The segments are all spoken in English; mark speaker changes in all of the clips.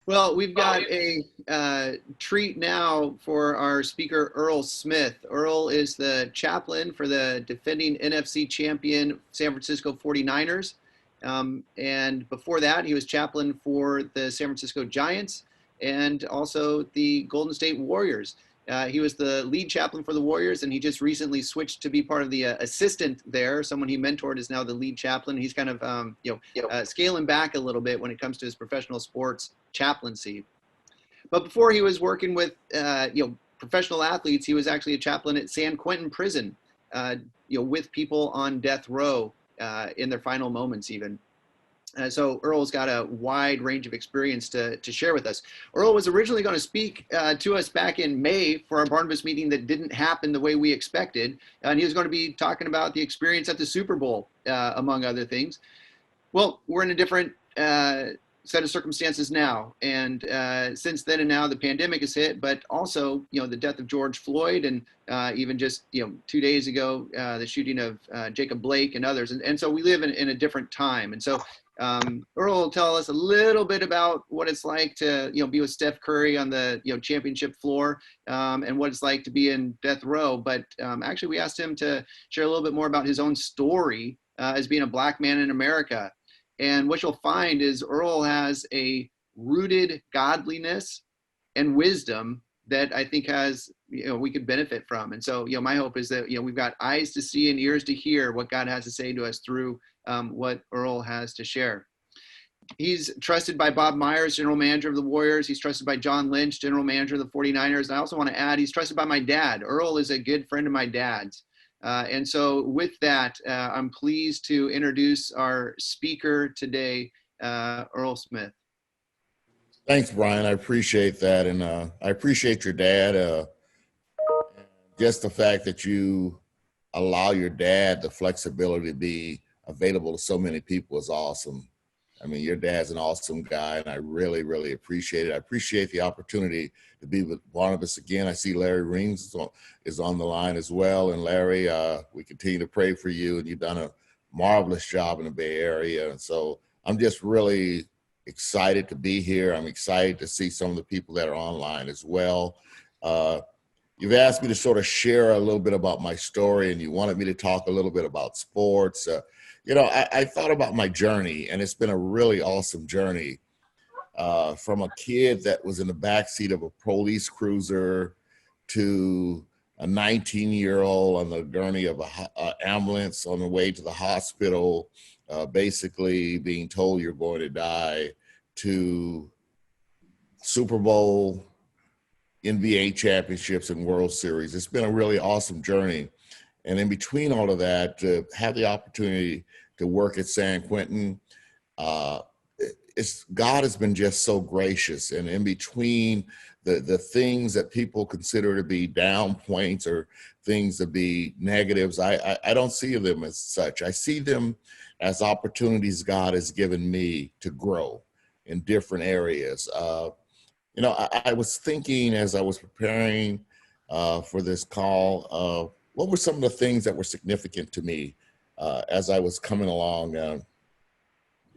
Speaker 1: Well, we've got a treat now for our speaker, Earl Smith. Earl is the chaplain for the defending NFC champion San Francisco 49ers. And before that, he was chaplain for the San Francisco Giants and also the Golden State Warriors. He was the lead chaplain for the Warriors, and he just recently switched to be part of the assistant there. Someone he mentored is now the lead chaplain. He's kind of scaling back a little bit when it comes to his professional sports chaplaincy. But before he was working with professional athletes, he was actually a chaplain at San Quentin Prison, with people on death row in their final moments even. So Earl's got a wide range of experience to share with us. Earl was originally going to speak to us back in May for our Barnabas meeting that didn't happen the way we expected. And he was going to be talking about the experience at the Super Bowl, among other things. Well, we're in a different set of circumstances now. And since then and now, the pandemic has hit, but also, the death of George Floyd and even just, 2 days ago, the shooting of Jacob Blake and others. And so we live in a different time. And so Earl will tell us a little bit about what it's like to, be with Steph Curry on the, championship floor and what it's like to be in death row. But actually, we asked him to share a little bit more about his own story as being a Black man in America. And what you'll find is Earl has a rooted godliness and wisdom that I think we could benefit from. And so, my hope is that, we've got eyes to see and ears to hear what God has to say to us through what Earl has to share. He's trusted by Bob Myers, general manager of the Warriors. He's trusted by John Lynch, general manager of the 49ers. And I also want to add, he's trusted by my dad. Earl is a good friend of my dad's. And so with that, I'm pleased to introduce our speaker today, Earl Smith.
Speaker 2: Thanks, Brian. I appreciate that. And I appreciate your dad. Just the fact that you allow your dad the flexibility to be available to so many people is awesome. I mean, your dad's an awesome guy, and I really, really appreciate it. I appreciate the opportunity to be with Barnabas again. I see Larry Rings is on the line as well. And Larry, we continue to pray for you, and you've done a marvelous job in the Bay Area. And so I'm just really excited to be here. I'm excited to see some of the people that are online as well. You've asked me to sort of share a little bit about my story, and you wanted me to talk a little bit about sports. I thought about my journey, and it's been a really awesome journey. From a kid that was in the backseat of a police cruiser to a 19-year-old on the gurney of an ambulance on the way to the hospital, basically being told you're going to die, to Super Bowl, NBA championships, and World Series. It's been a really awesome journey. And in between all of that, to have the opportunity to work at San Quentin, God has been just so gracious. And in between the things that people consider to be down points or things to be negatives, I don't see them as such. I see them as opportunities God has given me to grow in different areas. I was thinking as I was preparing for this call, what were some of the things that were significant to me as I was coming along?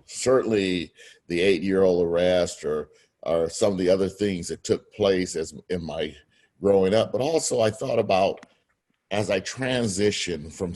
Speaker 2: Certainly the 8-year-old arrest or some of the other things that took place in my growing up. But also I thought about as I transitioned from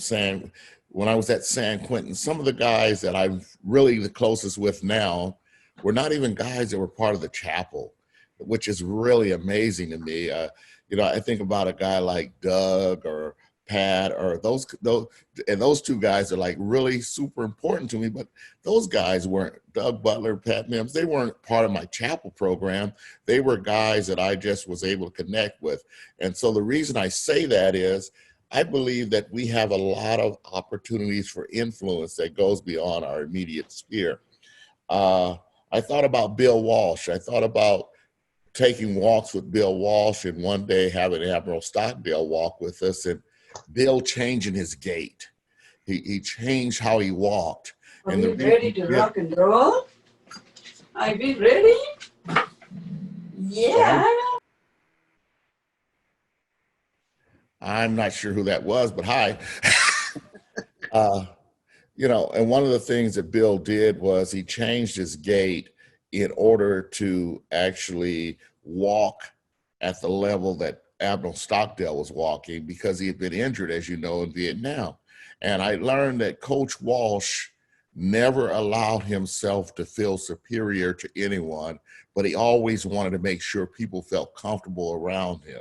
Speaker 2: when I was at San Quentin, some of the guys that I'm really the closest with now were not even guys that were part of the chapel, which is really amazing to me. I think about a guy like Doug or Pat or those two guys are like really super important to me, but those guys weren't, Doug Butler, Pat Mims, they weren't part of my chapel program. They were guys that I just was able to connect with. And so the reason I say that is I believe that we have a lot of opportunities for influence that goes beyond our immediate sphere. I thought about Bill Walsh. I thought about taking walks with Bill Walsh and one day having Admiral Stockdale walk with us and Bill changing his gait. He changed how he walked.
Speaker 3: Are we ready to rock and roll? Are we ready? Yeah.
Speaker 2: I'm not sure who that was, but hi. And one of the things that Bill did was he changed his gait in order to actually walk at the level that Admiral Stockdale was walking, because he had been injured, as you know, in Vietnam. And I learned that Coach Walsh never allowed himself to feel superior to anyone, but he always wanted to make sure people felt comfortable around him.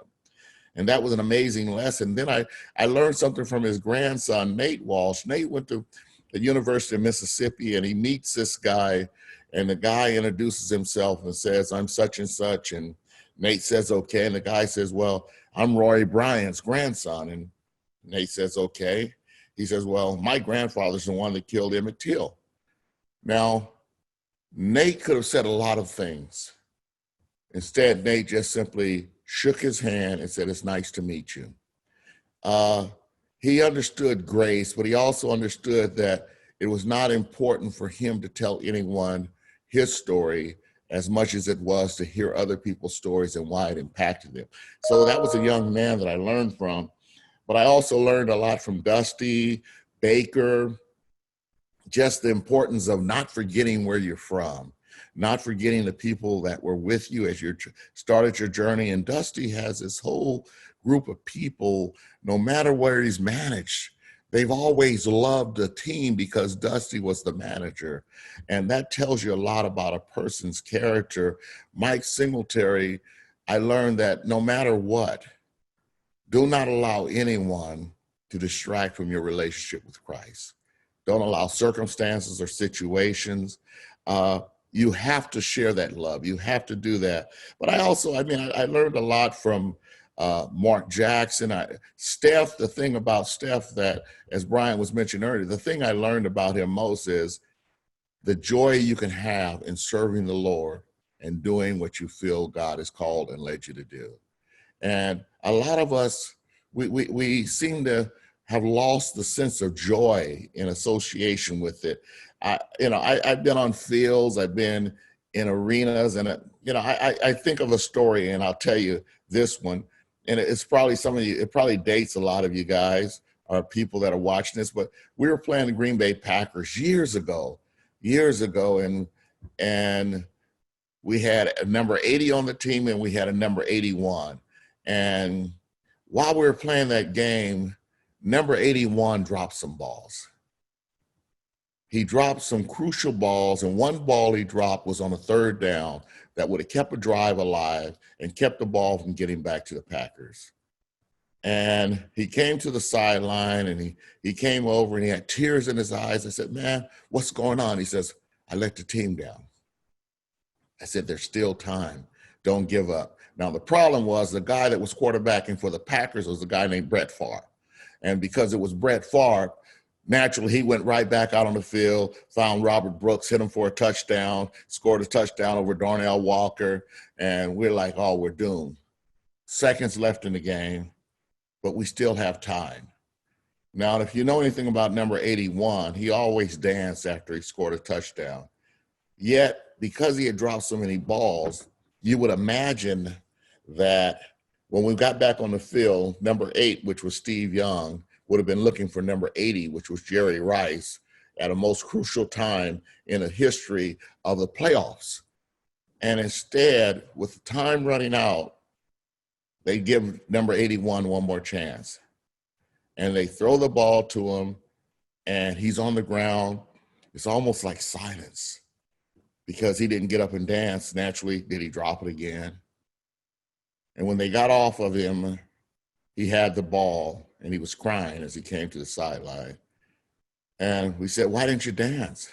Speaker 2: And that was an amazing lesson. Then I learned something from his grandson, Nate Walsh. Nate went to the University of Mississippi, and he meets this guy, and the guy introduces himself and says, "I'm such and such." And Nate says, "Okay." And the guy says, "Well, I'm Roy Bryant's grandson." And Nate says, "Okay." He says, "Well, my grandfather's the one that killed Emmett Till." Now, Nate could have said a lot of things. Instead, Nate just simply shook his hand and said, "It's nice to meet you." He understood grace, but he also understood that it was not important for him to tell anyone his story as much as it was to hear other people's stories and why it impacted them. So that was a young man that I learned from. But I also learned a lot from Dusty, Baker, just the importance of not forgetting where you're from, not forgetting the people that were with you as you started your journey. And Dusty has this whole group of people, no matter where he's managed, they've always loved the team because Dusty was the manager. And that tells you a lot about a person's character. Mike Singletary, I learned that no matter what, do not allow anyone to distract from your relationship with Christ. Don't allow circumstances or situations. You have to share that love. You have to do that. But I learned a lot from Mark Jackson. Steph, the thing about Steph that, as Brian was mentioning earlier, the thing I learned about him most is the joy you can have in serving the Lord and doing what you feel God has called and led you to do. And a lot of us, we seem to have lost the sense of joy in association with it. I've been on fields, I've been in arenas, and I think of a story, and I'll tell you this one, and it's probably it probably dates a lot of you guys or people that are watching this, but we were playing the Green Bay Packers years ago, and we had a number 80 on the team, and we had a number 81. And while we were playing that game, number 81 dropped some balls. He dropped some crucial balls, and one ball he dropped was on a third down that would have kept a drive alive and kept the ball from getting back to the Packers. And he came to the sideline, and he came over, and he had tears in his eyes. I said, "Man, what's going on?" He says, "I let the team down." I said, "There's still time. Don't give up." Now, the problem was the guy that was quarterbacking for the Packers was a guy named Brett Favre. And because it was Brett Favre, naturally, he went right back out on the field, found Robert Brooks, hit him for a touchdown, scored a touchdown over Darnell Walker. And we're like, "Oh, we're doomed." Seconds left in the game, but we still have time. Now, if you know anything about number 81, he always danced after he scored a touchdown. Yet, because he had dropped so many balls, you would imagine that when we got back on the field, number 8, which was Steve Young, would have been looking for number 80, which was Jerry Rice, at a most crucial time in the history of the playoffs. And instead, with the time running out, they give number 81 one more chance. And they throw the ball to him, and he's on the ground. It's almost like silence because he didn't get up and dance. Naturally, did he drop it again? And when they got off of him, he had the ball, and he was crying as he came to the sideline. And we said, "Why didn't you dance?"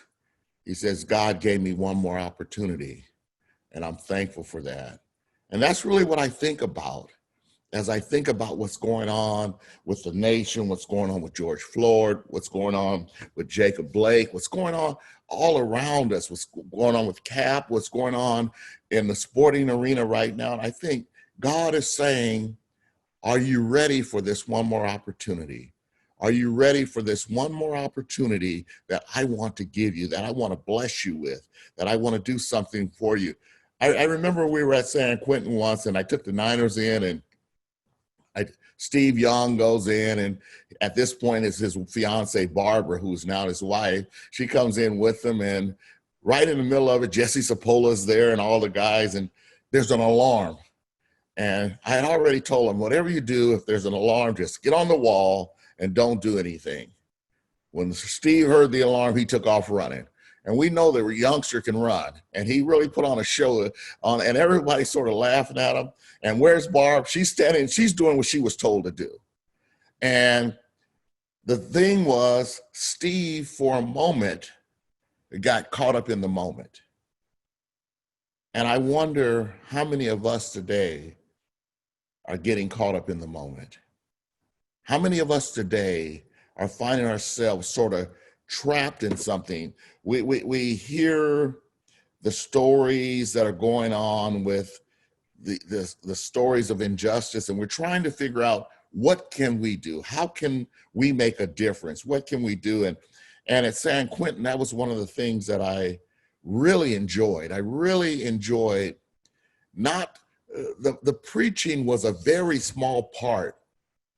Speaker 2: He says, "God gave me one more opportunity, and I'm thankful for that." And that's really what I think about as I think about what's going on with the nation, what's going on with George Floyd, what's going on with Jacob Blake, what's going on all around us, what's going on with Cap, what's going on in the sporting arena right now. And I think God is saying, are you ready for this one more opportunity? Are you ready for this one more opportunity that I want to give you, that I want to bless you with, that I want to do something for you? I remember we were at San Quentin once, and I took the Niners in, and Steve Young goes in, and at this point it's his fiance, Barbara, who's now his wife. She comes in with him, and right in the middle of it, Jesse Sapola's there and all the guys, and there's an alarm. And I had already told him, whatever you do, if there's an alarm, just get on the wall and don't do anything. When Steve heard the alarm, he took off running. And we know that a youngster can run. And he really put on a show and everybody sort of laughing at him. And where's Barb? She's standing, she's doing what she was told to do. And the thing was, Steve, for a moment, got caught up in the moment. And I wonder how many of us today are getting caught up in the moment. How many of us today are finding ourselves sort of trapped in something? We hear the stories that are going on with the stories of injustice, and we're trying to figure out, what can we do? How can we make a difference? What can we do? And at San Quentin, that was one of the things that I really enjoyed. I really enjoyed not, the preaching was a very small part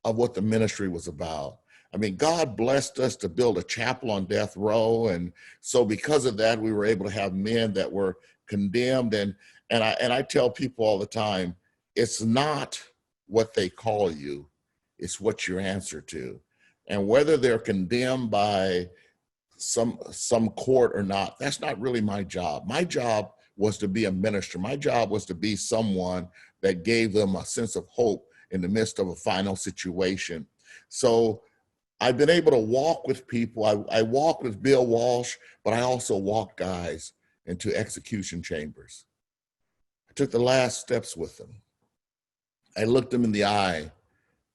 Speaker 2: of what the ministry was about. I mean, God blessed us to build a chapel on death row. And so because of that, we were able to have men that were condemned. And I tell people all the time, it's not what they call you, it's what you answer to. And whether they're condemned by some court or not, that's not really my job. My job was to be a minister. My job was to be someone that gave them a sense of hope in the midst of a final situation. So I've been able to walk with people. I walked with Bill Walsh, but I also walked guys into execution chambers. I took the last steps with them. I looked them in the eye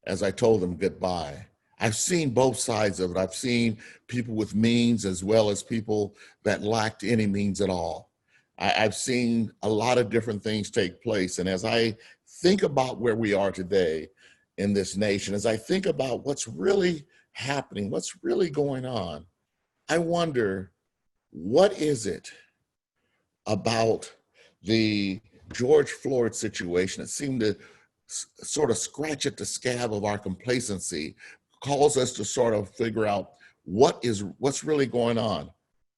Speaker 2: as I told them goodbye. I've seen both sides of it. I've seen people with means as well as people that lacked any means at all. I've seen a lot of different things take place. And as I think about where we are today in this nation, as I think about what's really happening, what's really going on, I wonder, what is it about the George Floyd situation that seemed to sort of scratch at the scab of our complacency, calls us to sort of figure out what's really going on.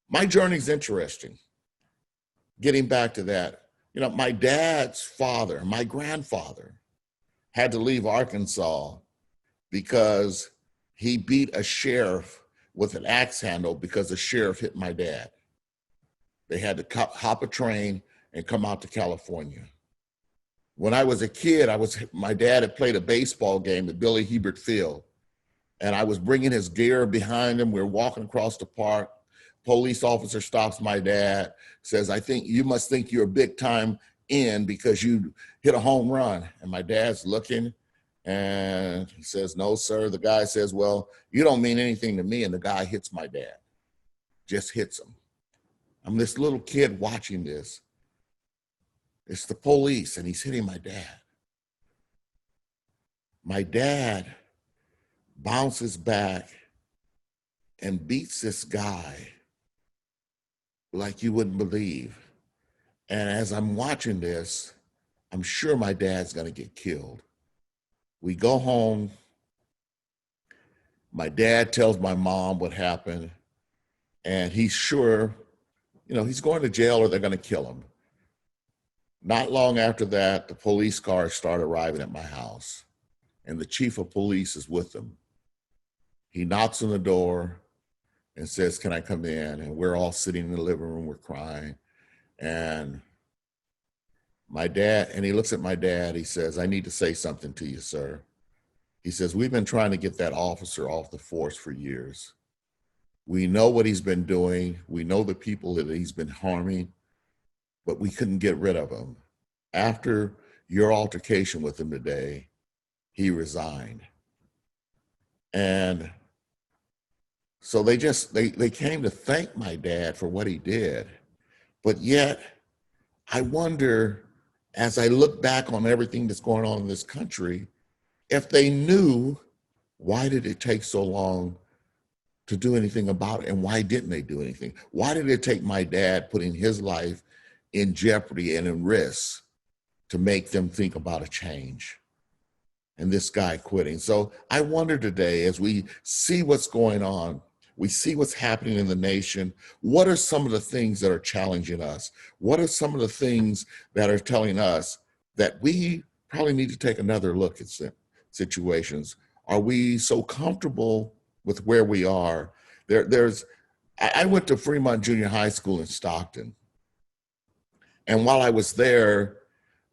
Speaker 2: My journey's interesting. Getting back to that, my dad's father, my grandfather, had to leave Arkansas because he beat a sheriff with an axe handle because the sheriff hit my dad. They had to hop a train and come out to California. When I was a kid, my dad had played a baseball game at Billy Hebert Field, and I was bringing his gear behind him. We were walking across the park. Police officer stops my dad, says, "I think you must think you're a big time in because you hit a home run." And my dad's looking and he says, "No, sir." The guy says, "Well, you don't mean anything to me." And the guy hits my dad, just hits him. I'm this little kid watching this. It's the police and he's hitting my dad. My dad bounces back and beats this guy like you wouldn't believe. And as I'm watching this, I'm sure my dad's gonna get killed. We go home. My dad tells my mom what happened, and he's sure, he's going to jail or they're gonna kill him. Not long after that, the police cars start arriving at my house, and the chief of police is with them. He knocks on the door and says, "Can I come in?" And we're all sitting in the living room, we're crying. And he looks at my dad, he says, "I need to say something to you, sir." He says, "We've been trying to get that officer off the force for years. We know what he's been doing. We know the people that he's been harming, but we couldn't get rid of him. After your altercation with him today, he resigned." And so they came to thank my dad for what he did. But yet, I wonder, as I look back on everything that's going on in this country, if they knew, why did it take so long to do anything about it? And why didn't they do anything? Why did it take my dad putting his life in jeopardy and in risk to make them think about a change? And this guy quitting. So I wonder today, as we see what's going on, We see what's happening in the nation. What are some of the things that are challenging us? What are some of the things that are telling us that we probably need to take another look at situations? Are we so comfortable with where we are? I went to Fremont Junior High School in Stockton. And while I was there,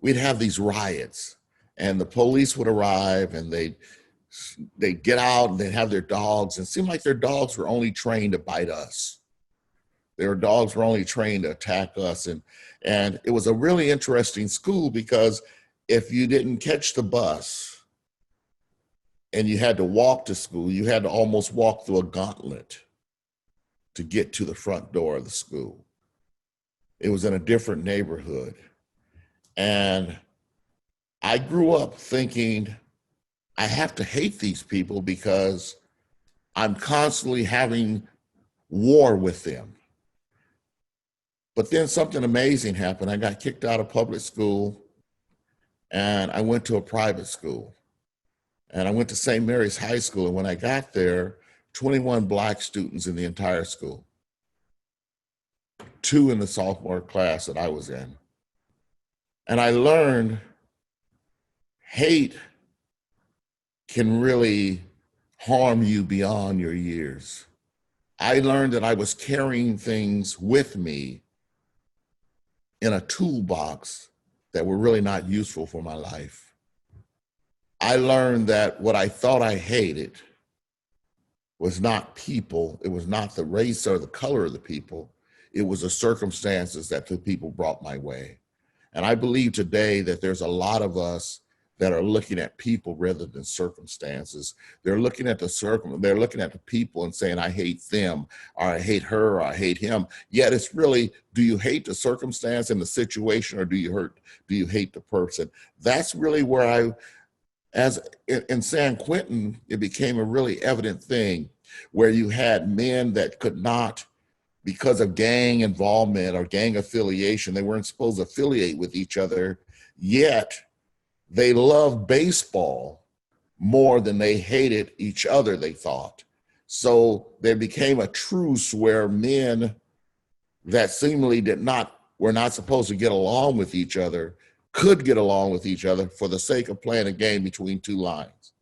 Speaker 2: we'd have these riots, and the police would arrive, and they'd get out and they'd have their dogs, and it seemed like their dogs were only trained to bite us. Their dogs were only trained to attack us. And it was a really interesting school, because if you didn't catch the bus and you had to walk to school, you had to almost walk through a gauntlet to get to the front door of the school. It was in a different neighborhood. And I grew up thinking, I have to hate these people because I'm constantly having war with them. But then something amazing happened. I got kicked out of public school, and I went to a private school. And I went to St. Mary's High School, and when I got there, 21 Black students in the entire school. 2 in the sophomore class that I was in. And I learned hate can really harm you beyond your years. I learned that I was carrying things with me in a toolbox that were really not useful for my life. I learned that what I thought I hated was not people, it was not the race or the color of the people, it was the circumstances that the people brought my way. And I believe today that there's a lot of us that are looking at people rather than circumstances. They're looking at they're looking at the people and saying, I hate them, or I hate her, or I hate him. Yet it's really, do you hate the circumstance and the situation, or do you hate the person? That's really where in San Quentin, it became a really evident thing, where you had men that could not, because of gang involvement or gang affiliation, they weren't supposed to affiliate with each other, yet they loved baseball more than they hated each other, they thought. So there became a truce where men that seemingly were not supposed to get along with each other could get along with each other for the sake of playing a game between 2 lines.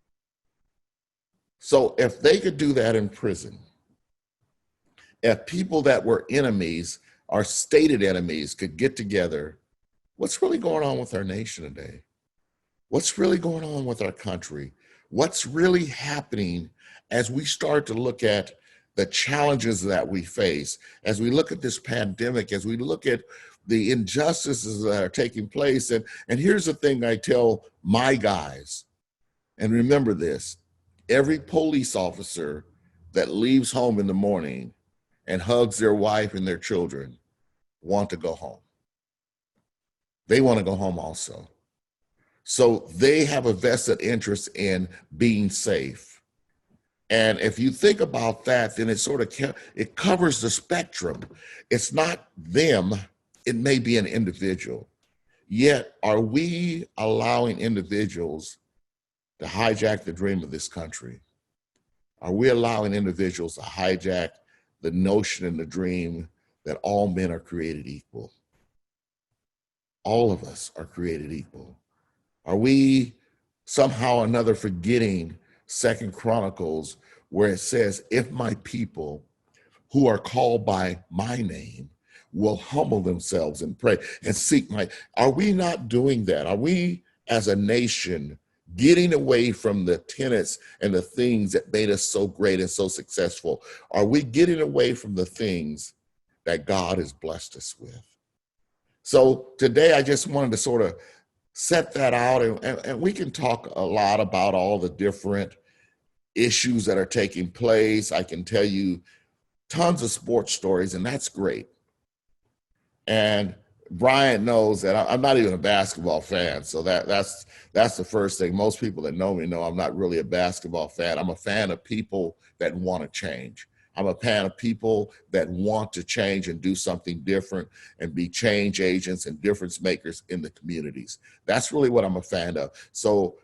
Speaker 2: So if they could do that in prison, if people that were enemies, our stated enemies, could get together, what's really going on with our nation today? What's really going on with our country? What's really happening as we start to look at the challenges that we face, as we look at this pandemic, as we look at the injustices that are taking place? And here's the thing I tell my guys, and remember this, every police officer that leaves home in the morning and hugs their wife and their children want to go home. They want to go home also. So they have a vested interest in being safe. And if you think about that, then it covers the spectrum. It's not them, it may be an individual. Yet, are we allowing individuals to hijack the dream of this country? Are we allowing individuals to hijack the notion and the dream that all men are created equal? All of us are created equal. Are we somehow or another forgetting 2 Chronicles, where it says, if my people who are called by my name will humble themselves and pray and seek are we not doing that? Are we as a nation getting away from the tenets and the things that made us so great and so successful? Are we getting away from the things that God has blessed us with? So today I just wanted to sort of set that out, and we can talk a lot about all the different issues that are taking place. I can tell you tons of sports stories, and that's great. And Brian knows that I'm not even a basketball fan, so that's the first thing. Most people that know me know I'm not really a basketball fan. I'm a fan of people that want to change. I'm a fan of people that want to change and do something different and be change agents and difference makers in the communities. That's really what I'm a fan of. So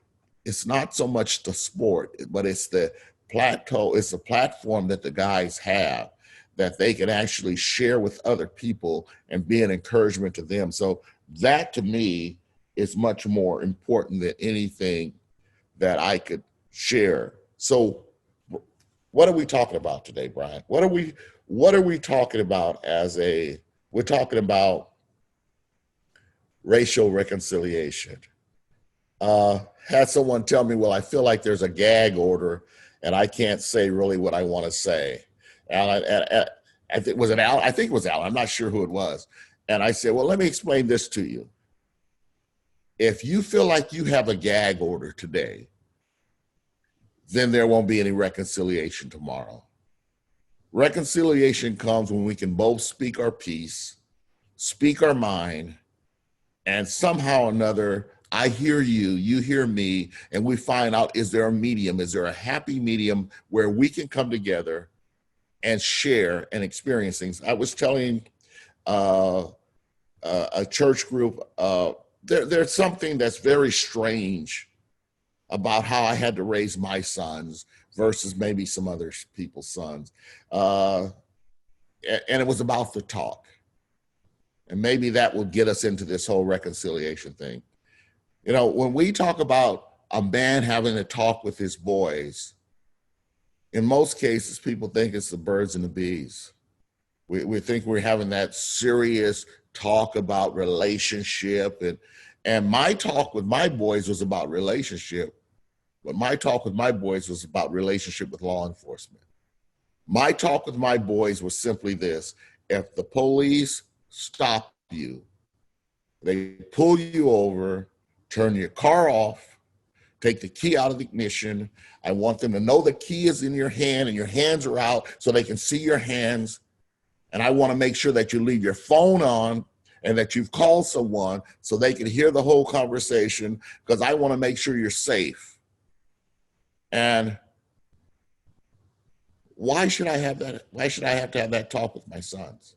Speaker 2: it's not so much the sport, but it's the it's a platform that the guys have that they can actually share with other people and be an encouragement to them. So that to me is much more important than anything that I could share. So what are we talking about today, Brian? What are we talking about we're talking about racial reconciliation. Had someone tell me, well, I feel like there's a gag order and I can't say really what I want to say. And I think, was it Al? I think it was Al. I'm not sure who it was. And I said, well, let me explain this to you. If you feel like you have a gag order today, then there won't be any reconciliation tomorrow. Reconciliation comes when we can both speak our piece, speak our mind, and somehow or another, I hear you, you hear me, and we find out, is there a medium? Is there a happy medium where we can come together and share and experience things? I was telling a church group, there's something that's very strange about how I had to raise my sons versus maybe some other people's sons. And it was about the talk. And maybe that will get us into this whole reconciliation thing. You know, when we talk about a man having a talk with his boys, in most cases, people think it's the birds and the bees. We think we're having that serious talk about relationship. And my talk with my boys was about relationship, but my talk with my boys was about relationship with law enforcement. My talk with my boys was simply this: if the police stop you, they pull you over, turn your car off, take the key out of the ignition. I want them to know the key is in your hand and your hands are out so they can see your hands. And I want to make sure that you leave your phone on and that you've called someone so they can hear the whole conversation, because I want to make sure you're safe. And why should I have that? Why should I have to have that talk with my sons?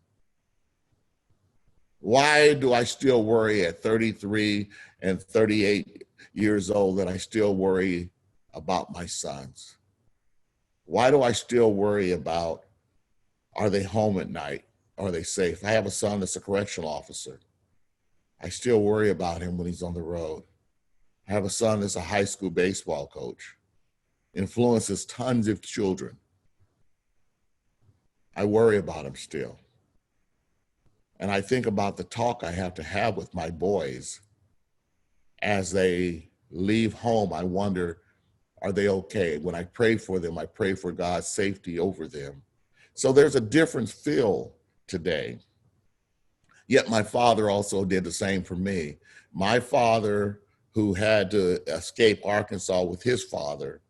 Speaker 2: Why do I still worry at 33 and 38 years old that I still worry about my sons? Why do I still worry about, are they home at night? Are they safe? I have a son that's a correctional officer. I still worry about him when he's on the road. I have a son that's a high school baseball coach, influences tons of children. I worry about him still. And I think about the talk I have to have with my boys as they leave home. I wonder, are they okay? When I pray for them, I pray for God's safety over them. So there's a different feel today. Yet my father also did the same for me. My father, who had to escape Arkansas with his father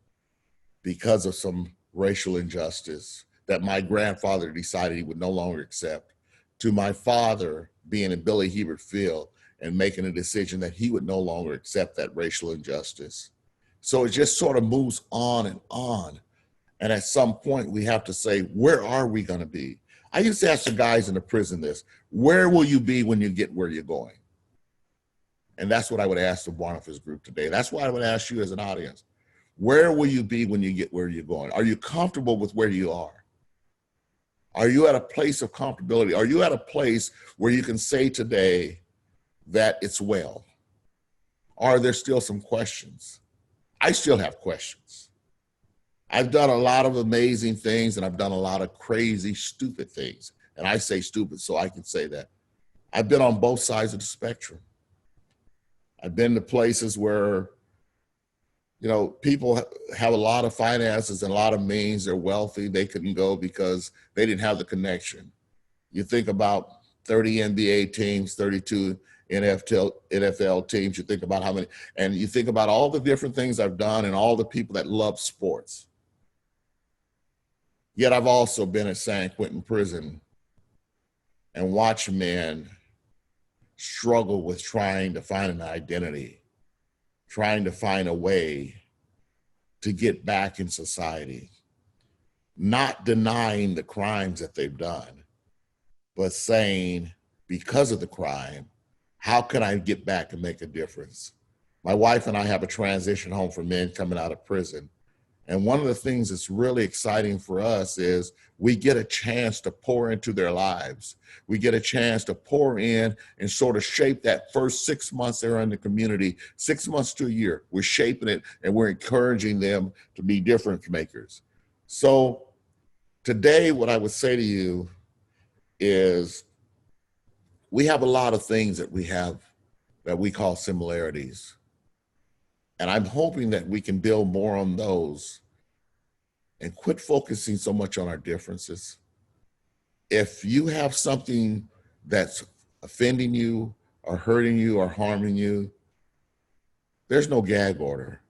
Speaker 2: because of some racial injustice that my grandfather decided he would no longer accept, to my father being in Billy Hebert Field and making a decision that he would no longer accept that racial injustice. So it just sort of moves on and on. And at some point we have to say, where are we going to be? I used to ask the guys in the prison this: where will you be when you get where you're going? And that's what I would ask the Barnabas group today. That's why I would ask you as an audience: where will you be when you get where you're going? Are you comfortable with where you are? Are you at a place of comfortability? Are you at a place where you can say today that it's well? Are there still some questions? I still have questions. I've done a lot of amazing things and I've done a lot of crazy, stupid things. And I say stupid so I can say that. I've been on both sides of the spectrum. I've been to places where, you know, people have a lot of finances and a lot of means. They're wealthy. They couldn't go because they didn't have the connection. You think about 30 NBA teams, 32 NFL teams. You think about how many, and you think about all the different things I've done and all the people that love sports. Yet I've also been at San Quentin prison and watched men struggle with trying to find an identity, trying to find a way to get back in society, not denying the crimes that they've done, but saying, because of the crime, how can I get back and make a difference? My wife and I have a transition home for men coming out of prison. And one of the things that's really exciting for us is we get a chance to pour into their lives. We get a chance to pour in and sort of shape that first 6 months they're in the community, 6 months to a year. We're shaping it and we're encouraging them to be difference makers. So today, what I would say to you is we have a lot of things that we call similarities. And I'm hoping that we can build more on those and quit focusing so much on our differences. If you have something that's offending you or hurting you or harming you, there's no gag order.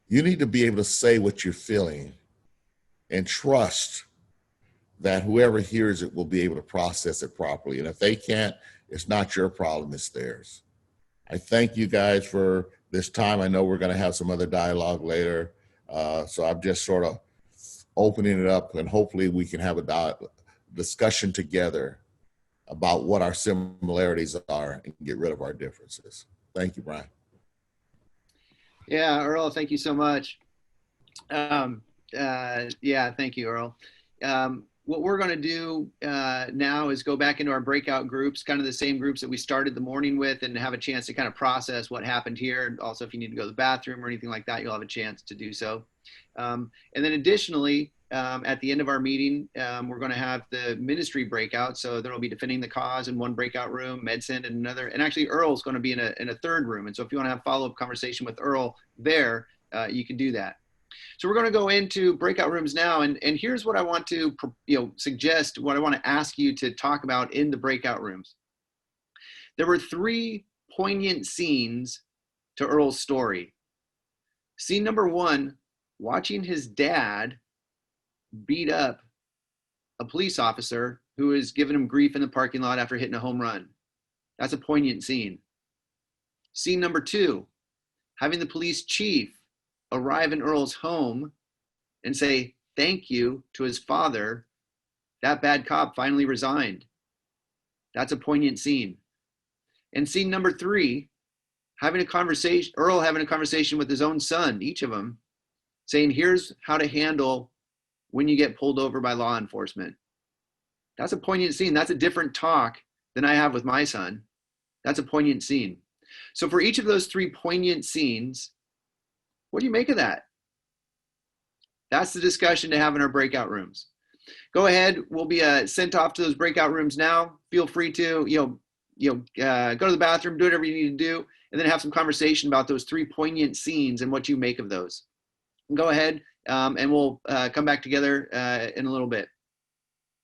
Speaker 2: You need to be able to say what you're feeling and trust that whoever hears it will be able to process it properly. And if they can't, it's not your problem, it's theirs. I thank you guys for this time. I know we're going to have some other dialogue later. So I'm just sort of opening it up, and hopefully we can have a discussion together about what our similarities are and get rid of our differences. Thank you, Brian.
Speaker 1: Yeah, Earl, thank you so much. Yeah, thank you, Earl. What we're going to do now is go back into our breakout groups, kind of the same groups that we started the morning with, and have a chance to kind of process what happened here. And also, if you need to go to the bathroom or anything like that, you'll have a chance to do so. And then additionally, at the end of our meeting, we're going to have the ministry breakout. So there will be defending the cause in one breakout room, medicine in another, and actually Earl's going to be in a third room. And so if you want to have follow-up conversation with Earl there, you can do that. So we're going to go into breakout rooms now, and here's what I want to suggest, what I want to ask you to talk about in the breakout rooms. There were 3 poignant scenes to Earl's story. Scene number 1, watching his dad beat up a police officer who is giving him grief in the parking lot after hitting a home run. That's a poignant scene. Scene number 2, having the police chief arrive in Earl's home and say thank you to his father. That bad cop finally resigned. That's a poignant scene. And scene number 3, Earl having a conversation with his own son, each of them, saying here's how to handle when you get pulled over by law enforcement. That's a poignant scene. That's a different talk than I have with my son. That's a poignant scene. So for each of those 3 poignant scenes, what do you make of that? That's the discussion to have in our breakout rooms. Go ahead. We'll be sent off to those breakout rooms now. Feel free to go to the bathroom, do whatever you need to do, and then have some conversation about those 3 poignant scenes and what you make of those. Go ahead, and we'll come back together in a little bit.